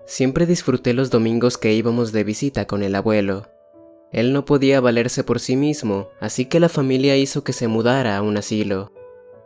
Siempre disfruté los domingos que íbamos de visita con el abuelo. Él no podía valerse por sí mismo, así que la familia hizo que se mudara a un asilo.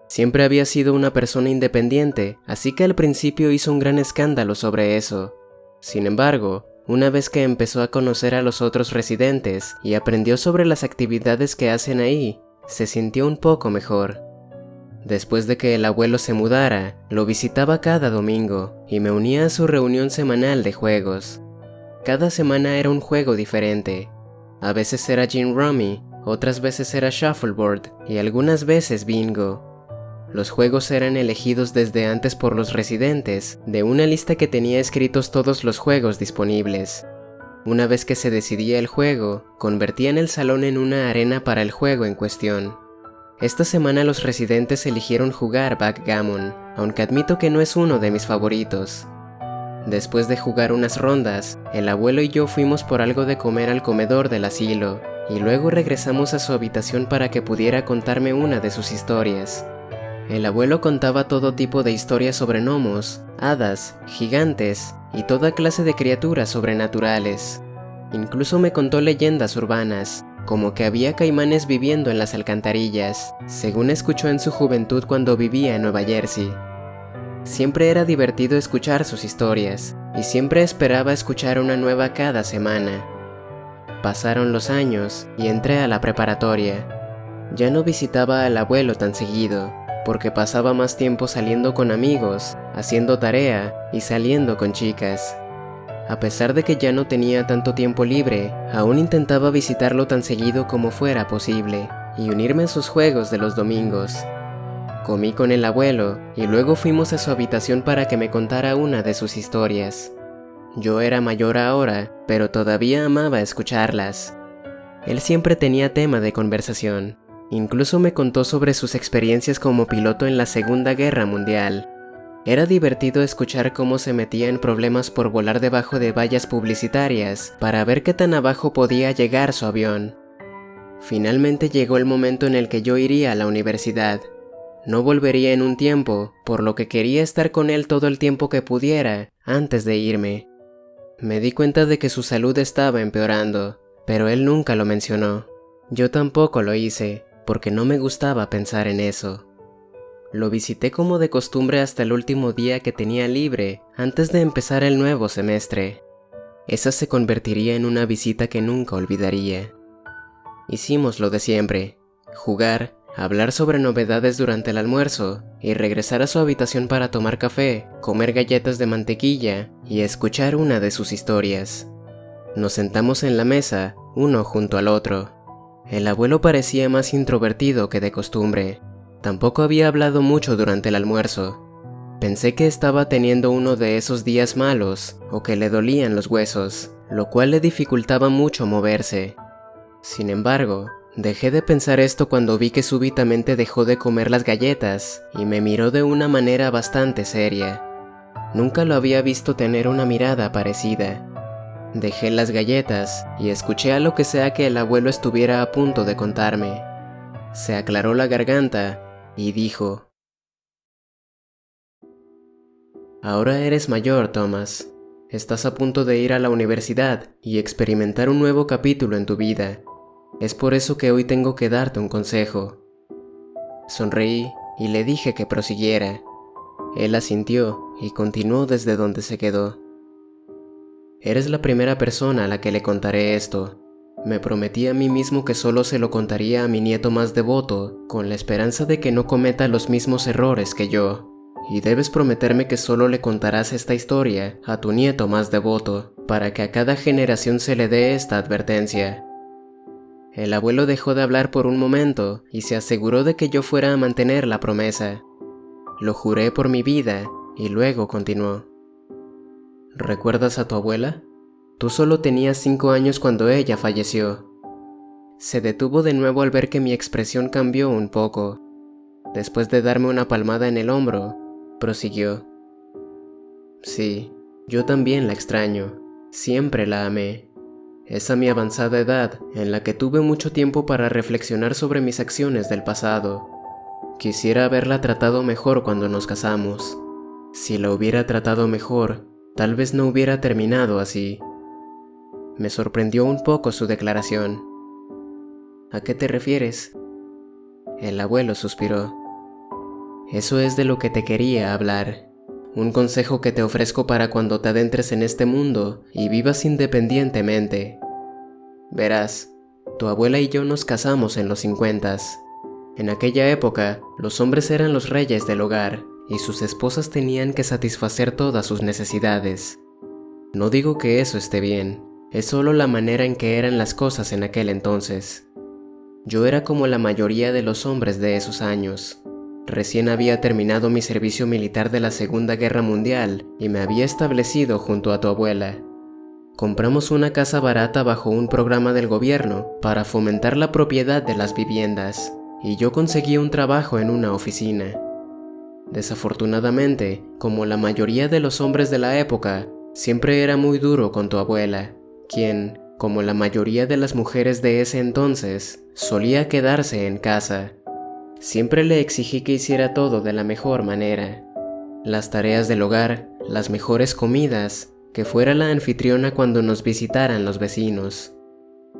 Siempre había sido una persona independiente, así que al principio hizo un gran escándalo sobre eso. Sin embargo, una vez que empezó a conocer a los otros residentes y aprendió sobre las actividades que hacen ahí, se sintió un poco mejor. Después de que el abuelo se mudara, lo visitaba cada domingo y me unía a su reunión semanal de juegos. Cada semana era un juego diferente. A veces era Gin Rummy, otras veces era Shuffleboard y algunas veces Bingo. Los juegos eran elegidos desde antes por los residentes de una lista que tenía escritos todos los juegos disponibles. Una vez que se decidía el juego, convertían el salón en una arena para el juego en cuestión. Esta semana los residentes eligieron jugar Backgammon, aunque admito que no es uno de mis favoritos. Después de jugar unas rondas, el abuelo y yo fuimos por algo de comer al comedor del asilo, y luego regresamos a su habitación para que pudiera contarme una de sus historias. El abuelo contaba todo tipo de historias sobre gnomos, hadas, gigantes y toda clase de criaturas sobrenaturales. Incluso me contó leyendas urbanas, como que había caimanes viviendo en las alcantarillas, según escuchó en su juventud cuando vivía en Nueva Jersey. Siempre era divertido escuchar sus historias, y siempre esperaba escuchar una nueva cada semana. Pasaron los años y entré a la preparatoria. Ya no visitaba al abuelo tan seguido, porque pasaba más tiempo saliendo con amigos, haciendo tarea y saliendo con chicas. A pesar de que ya no tenía tanto tiempo libre, aún intentaba visitarlo tan seguido como fuera posible y unirme a sus juegos de los domingos. Comí con el abuelo y luego fuimos a su habitación para que me contara una de sus historias. Yo era mayor ahora, pero todavía amaba escucharlas. Él siempre tenía tema de conversación. Incluso me contó sobre sus experiencias como piloto en la Segunda Guerra Mundial. Era divertido escuchar cómo se metía en problemas por volar debajo de vallas publicitarias para ver qué tan abajo podía llegar su avión. Finalmente llegó el momento en el que yo iría a la universidad. No volvería en un tiempo, por lo que quería estar con él todo el tiempo que pudiera antes de irme. Me di cuenta de que su salud estaba empeorando, pero él nunca lo mencionó. Yo tampoco lo hice, porque no me gustaba pensar en eso. Lo visité como de costumbre hasta el último día que tenía libre antes de empezar el nuevo semestre. Esa se convertiría en una visita que nunca olvidaría. Hicimos lo de siempre: jugar, hablar sobre novedades durante el almuerzo y regresar a su habitación para tomar café, comer galletas de mantequilla y escuchar una de sus historias. Nos sentamos en la mesa, uno junto al otro. El abuelo parecía más introvertido que de costumbre. Tampoco había hablado mucho durante el almuerzo. Pensé que estaba teniendo uno de esos días malos o que le dolían los huesos, lo cual le dificultaba mucho moverse. Sin embargo, dejé de pensar esto cuando vi que súbitamente dejó de comer las galletas y me miró de una manera bastante seria. Nunca lo había visto tener una mirada parecida. Dejé las galletas y escuché a lo que sea que el abuelo estuviera a punto de contarme. Se aclaró la garganta y dijo: «Ahora eres mayor, Thomas. Estás a punto de ir a la universidad y experimentar un nuevo capítulo en tu vida. Es por eso que hoy tengo que darte un consejo». Sonreí y le dije que prosiguiera. Él asintió y continuó desde donde se quedó. «Eres la primera persona a la que le contaré esto. Me prometí a mí mismo que solo se lo contaría a mi nieto más devoto, con la esperanza de que no cometa los mismos errores que yo. Y debes prometerme que solo le contarás esta historia a tu nieto más devoto, para que a cada generación se le dé esta advertencia». El abuelo dejó de hablar por un momento y se aseguró de que yo fuera a mantener la promesa. Lo juré por mi vida y luego continuó: «¿Recuerdas a tu abuela? Tú solo tenías 5 años cuando ella falleció». Se detuvo de nuevo al ver que mi expresión cambió un poco. Después de darme una palmada en el hombro, prosiguió: «Sí, yo también la extraño. Siempre la amé. Es a mi avanzada edad, en la que tuve mucho tiempo para reflexionar sobre mis acciones del pasado. Quisiera haberla tratado mejor cuando nos casamos. Si la hubiera tratado mejor, tal vez no hubiera terminado así. Me sorprendió un poco su declaración. ¿A qué te refieres? El abuelo suspiró. Eso es de lo que te quería hablar. Un consejo que te ofrezco para cuando te adentres en este mundo y vivas independientemente. Verás, tu abuela y yo nos casamos en los 50s. En aquella época, los hombres eran los reyes del hogar y sus esposas tenían que satisfacer todas sus necesidades. No digo que eso esté bien, es solo la manera en que eran las cosas en aquel entonces. Yo era como la mayoría de los hombres de esos años. Recién había terminado mi servicio militar de la Segunda Guerra Mundial y me había establecido junto a tu abuela. Compramos una casa barata bajo un programa del gobierno para fomentar la propiedad de las viviendas, y yo conseguí un trabajo en una oficina. Desafortunadamente, como la mayoría de los hombres de la época, siempre era muy duro con tu abuela, quien, como la mayoría de las mujeres de ese entonces, solía quedarse en casa. Siempre le exigí que hiciera todo de la mejor manera. Las tareas del hogar, las mejores comidas, que fuera la anfitriona cuando nos visitaran los vecinos.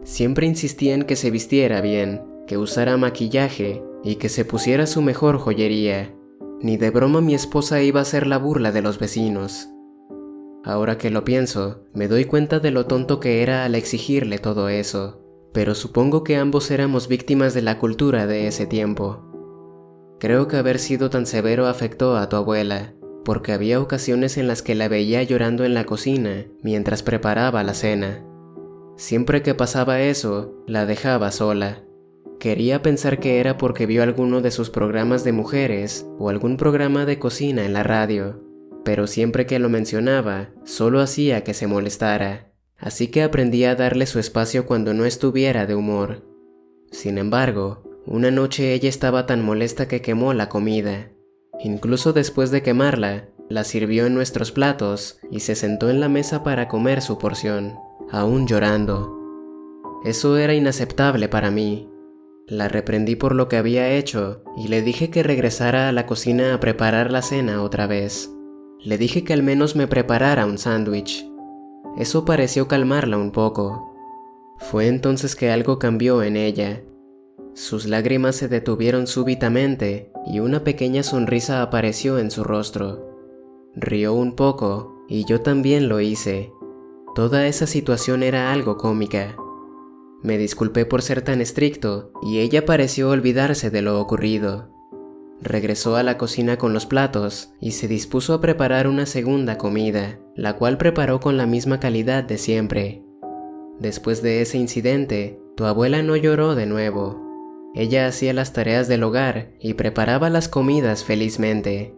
Siempre insistía en que se vistiera bien, que usara maquillaje y que se pusiera su mejor joyería. Ni de broma mi esposa iba a ser la burla de los vecinos. Ahora que lo pienso, me doy cuenta de lo tonto que era al exigirle todo eso, pero supongo que ambos éramos víctimas de la cultura de ese tiempo. Creo que haber sido tan severo afectó a tu abuela, porque había ocasiones en las que la veía llorando en la cocina mientras preparaba la cena. Siempre que pasaba eso, la dejaba sola. Quería pensar que era porque vio alguno de sus programas de mujeres o algún programa de cocina en la radio, pero siempre que lo mencionaba, solo hacía que se molestara, así que aprendí a darle su espacio cuando no estuviera de humor. Sin embargo, una noche ella estaba tan molesta que quemó la comida. Incluso después de quemarla, la sirvió en nuestros platos y se sentó en la mesa para comer su porción, aún llorando. Eso era inaceptable para mí. La reprendí por lo que había hecho y le dije que regresara a la cocina a preparar la cena otra vez. Le dije que al menos me preparara un sándwich. Eso pareció calmarla un poco. Fue entonces que algo cambió en ella. Sus lágrimas se detuvieron súbitamente y una pequeña sonrisa apareció en su rostro. Rió un poco y yo también lo hice. Toda esa situación era algo cómica. Me disculpé por ser tan estricto y ella pareció olvidarse de lo ocurrido. Regresó a la cocina con los platos y se dispuso a preparar una segunda comida, la cual preparó con la misma calidad de siempre. Después de ese incidente, tu abuela no lloró de nuevo. Ella hacía las tareas del hogar y preparaba las comidas felizmente.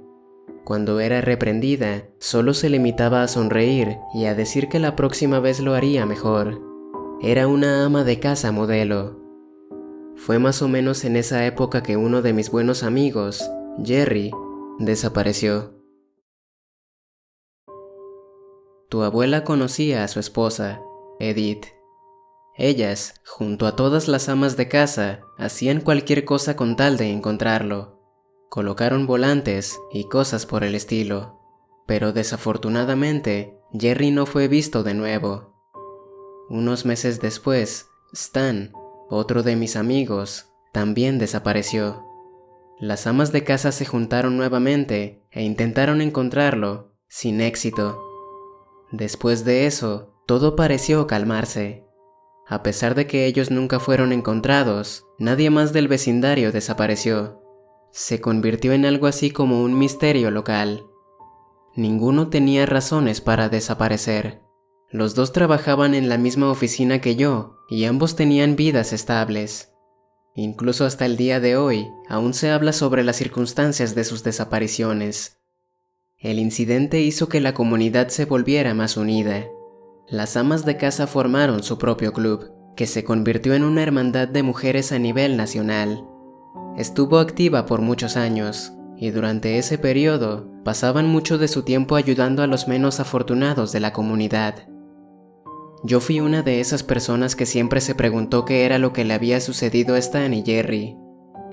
Cuando era reprendida, solo se limitaba a sonreír y a decir que la próxima vez lo haría mejor. Era una ama de casa modelo. Fue más o menos en esa época que uno de mis buenos amigos, Jerry, desapareció. Tu abuela conocía a su esposa, Edith. Ellas, junto a todas las amas de casa, hacían cualquier cosa con tal de encontrarlo. Colocaron volantes y cosas por el estilo. Pero desafortunadamente, Jerry no fue visto de nuevo. Unos meses después, Stan, otro de mis amigos, también desapareció. Las amas de casa se juntaron nuevamente e intentaron encontrarlo, sin éxito. Después de eso, todo pareció calmarse. A pesar de que ellos nunca fueron encontrados, nadie más del vecindario desapareció. Se convirtió en algo así como un misterio local. Ninguno tenía razones para desaparecer. Los dos trabajaban en la misma oficina que yo y ambos tenían vidas estables. Incluso hasta el día de hoy, aún se habla sobre las circunstancias de sus desapariciones. El incidente hizo que la comunidad se volviera más unida. Las amas de casa formaron su propio club, que se convirtió en una hermandad de mujeres a nivel nacional. Estuvo activa por muchos años, y durante ese periodo pasaban mucho de su tiempo ayudando a los menos afortunados de la comunidad. Yo fui una de esas personas que siempre se preguntó qué era lo que le había sucedido a Stan y Jerry.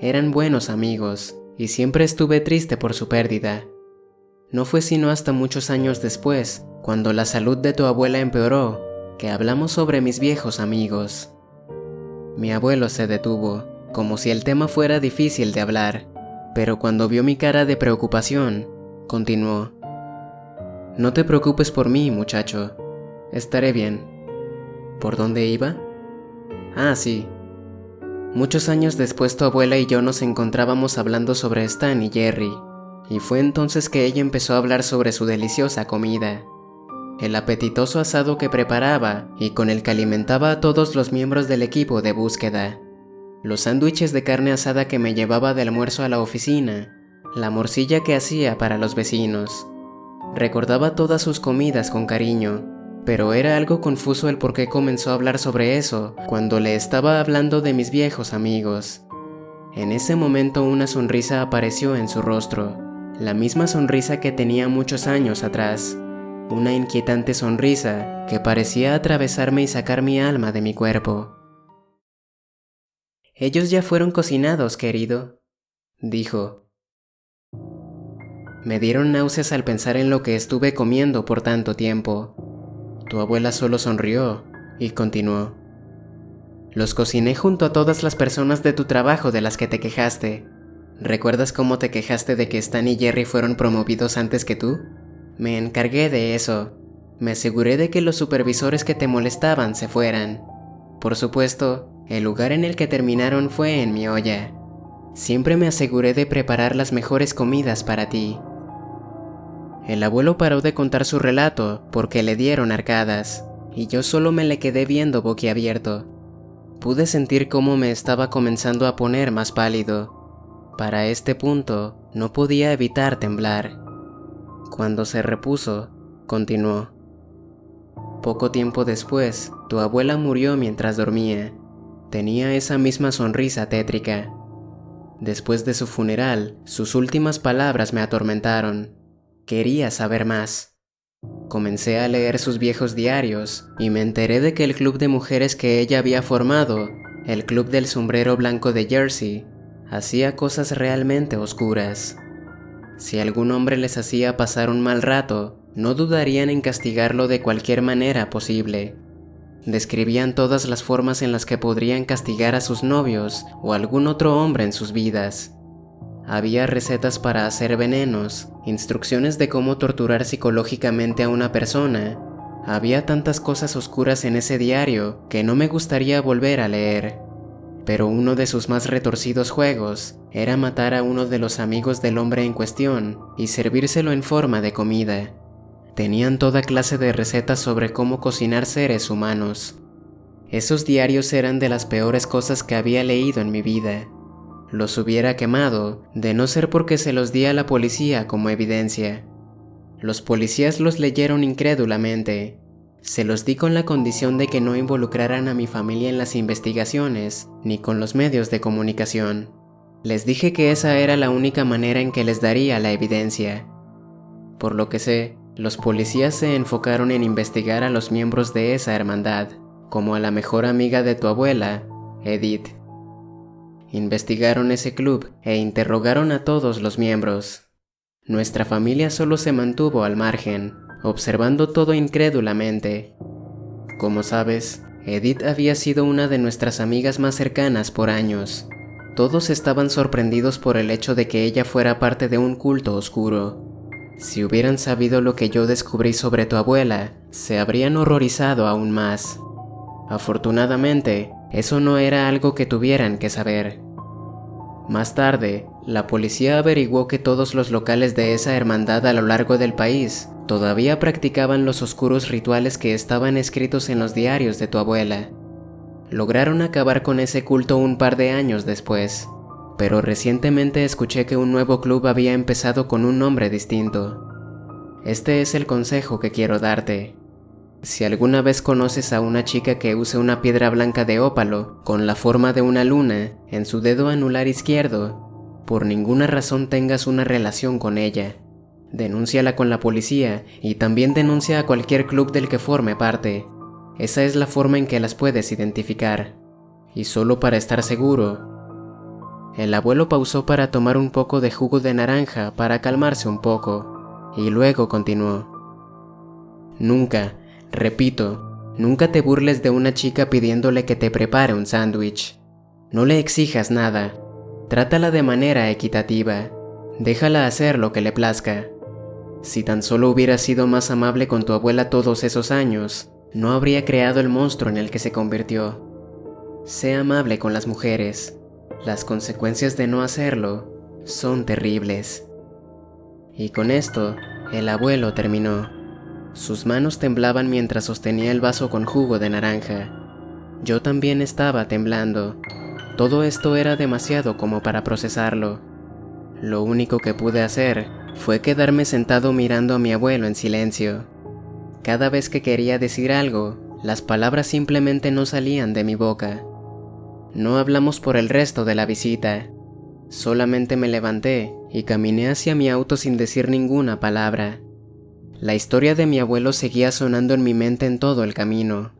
Eran buenos amigos, y siempre estuve triste por su pérdida. No fue sino hasta muchos años después, cuando la salud de tu abuela empeoró, que hablamos sobre mis viejos amigos. Mi abuelo se detuvo, como si el tema fuera difícil de hablar, pero cuando vio mi cara de preocupación, continuó. No te preocupes por mí, muchacho. Estaré bien. ¿Por dónde iba? Ah, sí. Muchos años después tu abuela y yo nos encontrábamos hablando sobre Stan y Jerry, y fue entonces que ella empezó a hablar sobre su deliciosa comida. El apetitoso asado que preparaba y con el que alimentaba a todos los miembros del equipo de búsqueda. Los sándwiches de carne asada que me llevaba de almuerzo a la oficina, la morcilla que hacía para los vecinos. Recordaba todas sus comidas con cariño, pero era algo confuso el por qué comenzó a hablar sobre eso cuando le estaba hablando de mis viejos amigos. En ese momento una sonrisa apareció en su rostro, la misma sonrisa que tenía muchos años atrás, una inquietante sonrisa que parecía atravesarme y sacar mi alma de mi cuerpo. «Ellos ya fueron cocinados, querido», dijo. Me dieron náuseas al pensar en lo que estuve comiendo por tanto tiempo. Tu abuela solo sonrió y continuó. Los cociné junto a todas las personas de tu trabajo de las que te quejaste. ¿Recuerdas cómo te quejaste de que Stan y Jerry fueron promovidos antes que tú? Me encargué de eso. Me aseguré de que los supervisores que te molestaban se fueran. Por supuesto, el lugar en el que terminaron fue en mi olla. Siempre me aseguré de preparar las mejores comidas para ti. El abuelo paró de contar su relato porque le dieron arcadas, y yo solo me le quedé viendo boquiabierto. Pude sentir cómo me estaba comenzando a poner más pálido. Para este punto, no podía evitar temblar. Cuando se repuso, continuó. Poco tiempo después, tu abuela murió mientras dormía. Tenía esa misma sonrisa tétrica. Después de su funeral, sus últimas palabras me atormentaron. Quería saber más. Comencé a leer sus viejos diarios y me enteré de que el club de mujeres que ella había formado, el Club del Sombrero Blanco de Jersey, hacía cosas realmente oscuras. Si algún hombre les hacía pasar un mal rato, no dudarían en castigarlo de cualquier manera posible. Describían todas las formas en las que podrían castigar a sus novios o algún otro hombre en sus vidas. Había recetas para hacer venenos, instrucciones de cómo torturar psicológicamente a una persona. Había tantas cosas oscuras en ese diario que no me gustaría volver a leer. Pero uno de sus más retorcidos juegos era matar a uno de los amigos del hombre en cuestión y servírselo en forma de comida. Tenían toda clase de recetas sobre cómo cocinar seres humanos. Esos diarios eran de las peores cosas que había leído en mi vida. Los hubiera quemado, de no ser porque se los di a la policía como evidencia. Los policías los leyeron incrédulamente. Se los di con la condición de que no involucraran a mi familia en las investigaciones, ni con los medios de comunicación. Les dije que esa era la única manera en que les daría la evidencia. Por lo que sé, los policías se enfocaron en investigar a los miembros de esa hermandad, como a la mejor amiga de tu abuela, Edith. Investigaron ese club e interrogaron a todos los miembros. Nuestra familia solo se mantuvo al margen, observando todo incrédulamente. Como sabes, Edith había sido una de nuestras amigas más cercanas por años. Todos estaban sorprendidos por el hecho de que ella fuera parte de un culto oscuro. Si hubieran sabido lo que yo descubrí sobre tu abuela, se habrían horrorizado aún más. Afortunadamente, eso no era algo que tuvieran que saber. Más tarde, la policía averiguó que todos los locales de esa hermandad a lo largo del país todavía practicaban los oscuros rituales que estaban escritos en los diarios de tu abuela. Lograron acabar con ese culto un par de años después, pero recientemente escuché que un nuevo club había empezado con un nombre distinto. Este es el consejo que quiero darte. Si alguna vez conoces a una chica que use una piedra blanca de ópalo con la forma de una luna en su dedo anular izquierdo, por ninguna razón tengas una relación con ella. Denúnciala con la policía y también denuncia a cualquier club del que forme parte. Esa es la forma en que las puedes identificar. Y solo para estar seguro. El abuelo pausó para tomar un poco de jugo de naranja para calmarse un poco, y luego continuó. Nunca, repito, nunca te burles de una chica pidiéndole que te prepare un sándwich. No le exijas nada. Trátala de manera equitativa. Déjala hacer lo que le plazca. Si tan solo hubieras sido más amable con tu abuela todos esos años, no habría creado el monstruo en el que se convirtió. Sé amable con las mujeres. Las consecuencias de no hacerlo son terribles. Y con esto, el abuelo terminó. Sus manos temblaban mientras sostenía el vaso con jugo de naranja. Yo también estaba temblando. Todo esto era demasiado como para procesarlo. Lo único que pude hacer fue quedarme sentado mirando a mi abuelo en silencio. Cada vez que quería decir algo, las palabras simplemente no salían de mi boca. No hablamos por el resto de la visita. Solamente me levanté y caminé hacia mi auto sin decir ninguna palabra. La historia de mi abuelo seguía sonando en mi mente en todo el camino.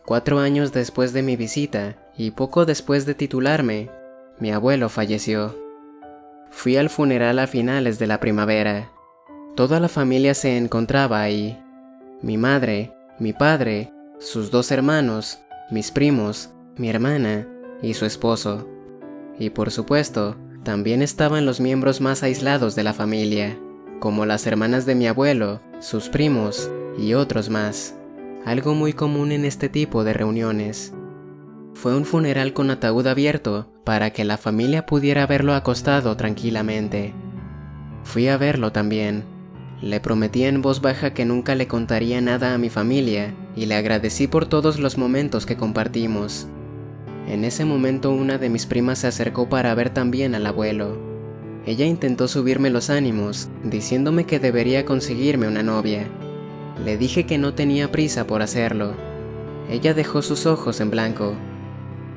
4 años después de mi visita, y poco después de titularme, mi abuelo falleció. Fui al funeral a finales de la primavera. Toda la familia se encontraba ahí. Mi madre, mi padre, sus 2 hermanos, mis primos, mi hermana y su esposo. Y por supuesto, también estaban los miembros más aislados de la familia, como las hermanas de mi abuelo, sus primos y otros más. Algo muy común en este tipo de reuniones. Fue un funeral con ataúd abierto para que la familia pudiera verlo acostado tranquilamente. Fui a verlo también. Le prometí en voz baja que nunca le contaría nada a mi familia y le agradecí por todos los momentos que compartimos. En ese momento una de mis primas se acercó para ver también al abuelo. Ella intentó subirme los ánimos, diciéndome que debería conseguirme una novia. Le dije que no tenía prisa por hacerlo. Ella dejó sus ojos en blanco.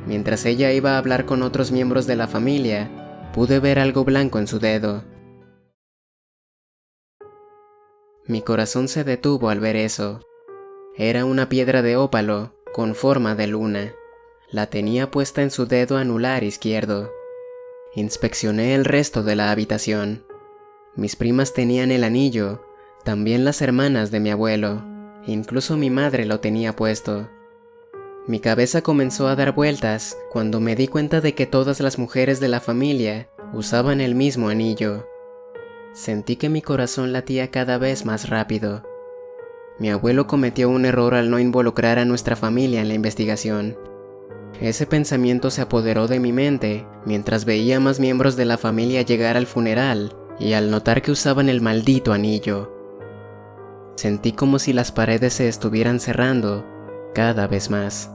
Mientras ella iba a hablar con otros miembros de la familia, pude ver algo blanco en su dedo. Mi corazón se detuvo al ver eso. Era una piedra de ópalo, con forma de luna. La tenía puesta en su dedo anular izquierdo. Inspeccioné el resto de la habitación. Mis primas tenían el anillo, también las hermanas de mi abuelo, incluso mi madre lo tenía puesto. Mi cabeza comenzó a dar vueltas cuando me di cuenta de que todas las mujeres de la familia usaban el mismo anillo. Sentí que mi corazón latía cada vez más rápido. Mi abuelo cometió un error al no involucrar a nuestra familia en la investigación. Ese pensamiento se apoderó de mi mente mientras veía más miembros de la familia llegar al funeral y al notar que usaban el maldito anillo. Sentí como si las paredes se estuvieran cerrando cada vez más.